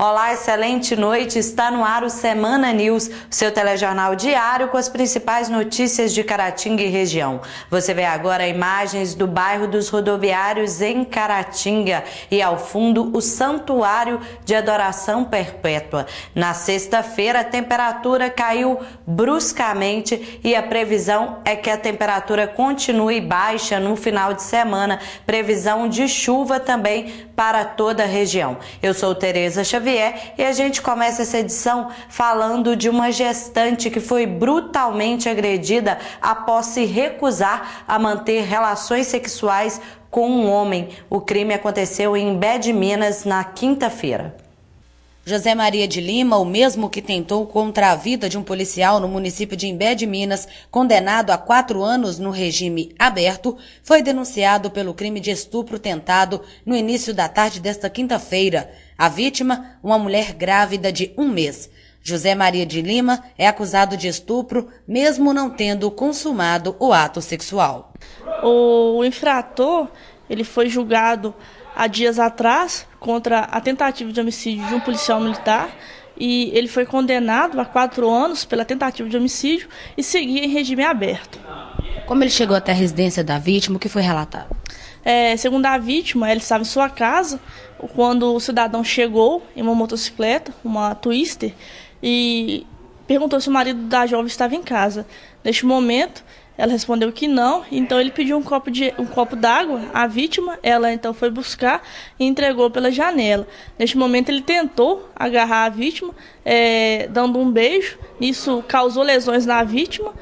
Olá, excelente noite. Está no ar o Semana News, seu telejornal diário com as principais notícias de Caratinga e região. Você vê agora imagens do bairro dos Rodoviários em Caratinga e ao fundo o Santuário de Adoração Perpétua. Na sexta-feira a temperatura caiu bruscamente e a previsão é que a temperatura continue baixa no final de semana. Previsão de chuva também para toda a região. Eu sou Tereza Xavier e a gente começa essa edição falando de uma gestante que foi brutalmente agredida após se recusar a manter relações sexuais com um homem. O crime aconteceu em Imbé de Minas na quinta-feira. José Maria de Lima, o mesmo que tentou contra a vida de um policial no município de Imbé de Minas, condenado a 4 anos no regime aberto, foi denunciado pelo crime de estupro tentado no início da tarde desta quinta-feira. A vítima, uma mulher grávida de 1 mês. José Maria de Lima é acusado de estupro, mesmo não tendo consumado o ato sexual. O infrator, ele foi julgado há dias atrás contra a tentativa de homicídio de um policial militar e ele foi condenado a 4 anos pela tentativa de homicídio e seguia em regime aberto. Como ele chegou até a residência da vítima, o que foi relatado? Segundo a vítima, ele estava em sua casa quando o cidadão chegou em uma motocicleta, uma Twister, e perguntou se o marido da jovem estava em casa. Neste momento, ela respondeu que não, então ele pediu um copo d'água à vítima, ela então foi buscar e entregou pela janela. Neste momento ele tentou agarrar a vítima, dando um beijo, isso causou lesões na vítima,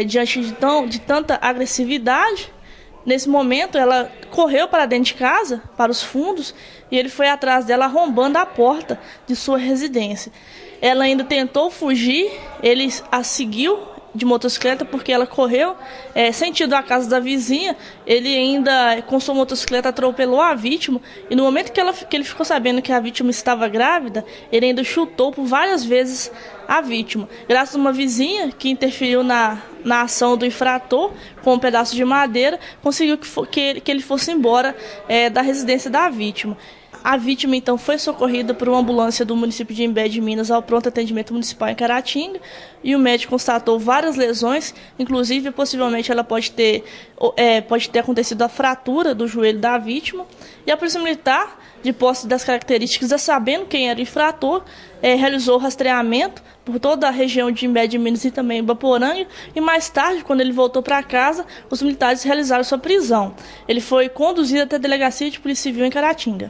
diante de tanta agressividade. Nesse momento ela correu para dentro de casa, para os fundos, e ele foi atrás dela arrombando a porta de sua residência. Ela ainda tentou fugir, ele a seguiu de motocicleta porque ela correu sentido a casa da vizinha. Ele ainda com sua motocicleta atropelou a vítima e no momento que ele ficou sabendo que a vítima estava grávida, ele ainda chutou por várias vezes a vítima. Graças a uma vizinha que interferiu na ação do infrator com um pedaço de madeira, conseguiu que ele fosse embora da residência da vítima. A vítima, então, foi socorrida por uma ambulância do município de Imbé de Minas ao pronto atendimento municipal em Caratinga e o médico constatou várias lesões, inclusive, possivelmente, ela pode ter acontecido a fratura do joelho da vítima. E a Polícia Militar, de posse das características, sabendo quem era o infrator, realizou o rastreamento por toda a região de Imbé de Minas e também Ibaporanga, e mais tarde, quando ele voltou para casa, os militares realizaram sua prisão. Ele foi conduzido até a Delegacia de Polícia Civil em Caratinga.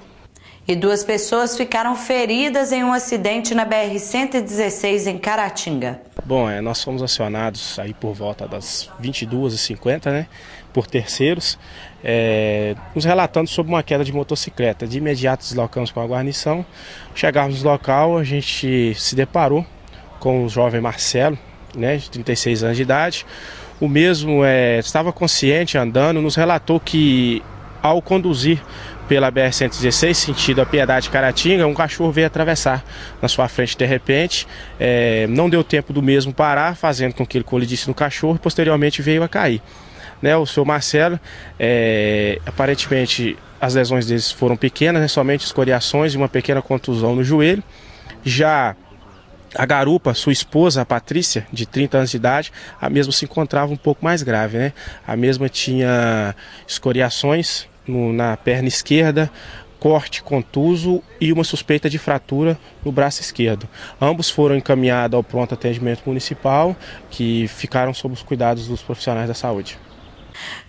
E 2 pessoas ficaram feridas em um acidente na BR-116 em Caratinga. Bom, nós fomos acionados aí por volta das 22h50, né, por terceiros, nos relatando sobre uma queda de motocicleta. De imediato deslocamos com a guarnição. Chegarmos no local, a gente se deparou com o jovem Marcelo, né, de 36 anos de idade. O mesmo estava consciente, andando, nos relatou que ao conduzir pela BR-116, sentido a Piedade Caratinga, um cachorro veio atravessar na sua frente de repente, não deu tempo do mesmo parar, fazendo com que ele colidisse no cachorro e posteriormente veio a cair. O senhor Marcelo, aparentemente as lesões deles foram pequenas, né, somente escoriações e uma pequena contusão no joelho. Já a garupa, sua esposa, a Patrícia, de 30 anos de idade, a mesma se encontrava um pouco mais grave, né? A mesma tinha escoriações na perna esquerda, corte contuso e uma suspeita de fratura no braço esquerdo. Ambos foram encaminhados ao pronto atendimento municipal, que ficaram sob os cuidados dos profissionais da saúde.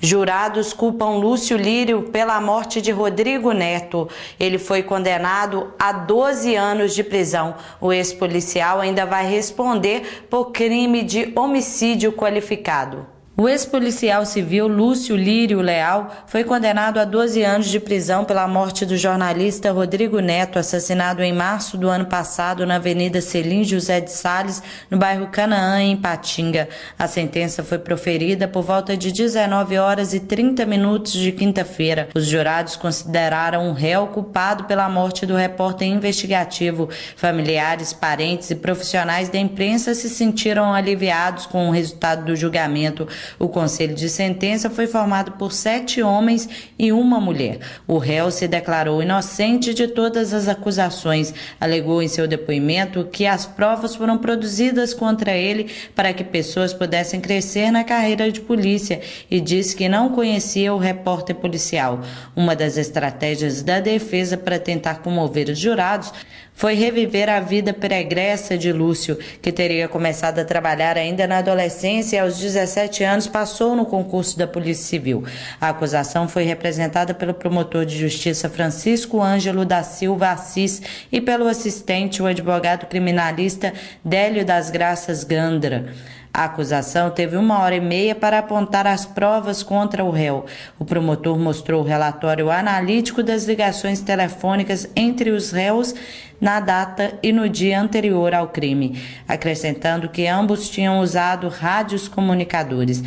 Jurados culpam Lúcio Lírio pela morte de Rodrigo Neto. Ele foi condenado a 12 anos de prisão. O ex-policial ainda vai responder por crime de homicídio qualificado. O ex-policial civil Lúcio Lírio Leal foi condenado a 12 anos de prisão pela morte do jornalista Rodrigo Neto, assassinado em março do ano passado na Avenida Selim José de Sales, no bairro Canaã, em Ipatinga. A sentença foi proferida por volta de 19h30 de quinta-feira. Os jurados consideraram o réu culpado pela morte do repórter investigativo. Familiares, parentes e profissionais da imprensa se sentiram aliviados com o resultado do julgamento. O conselho de sentença foi formado por 7 homens e 1 mulher. O réu se declarou inocente de todas as acusações. Alegou em seu depoimento que as provas foram produzidas contra ele para que pessoas pudessem crescer na carreira de polícia e disse que não conhecia o repórter policial. Uma das estratégias da defesa para tentar comover os jurados foi reviver a vida pregressa de Lúcio, que teria começado a trabalhar ainda na adolescência e aos 17 anos passou no concurso da Polícia Civil. A acusação foi representada pelo promotor de justiça Francisco Ângelo da Silva Assis e pelo assistente, o advogado criminalista Délio das Graças Gandra. A acusação teve 1h30 para apontar as provas contra o réu. O promotor mostrou o relatório analítico das ligações telefônicas entre os réus na data e no dia anterior ao crime, acrescentando que ambos tinham usado rádios comunicadores.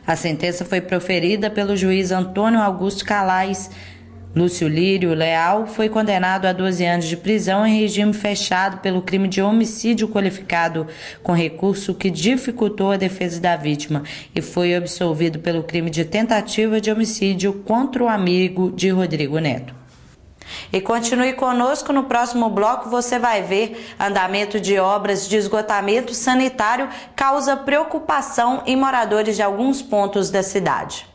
A sentença foi proferida pelo juiz Antônio Augusto Calais. Lúcio Lírio Leal foi condenado a 12 anos de prisão em regime fechado pelo crime de homicídio qualificado com recurso que dificultou a defesa da vítima e foi absolvido pelo crime de tentativa de homicídio contra o amigo de Rodrigo Neto. E continue conosco, no próximo bloco você vai ver andamento de obras de esgotamento sanitário causa preocupação em moradores de alguns pontos da cidade.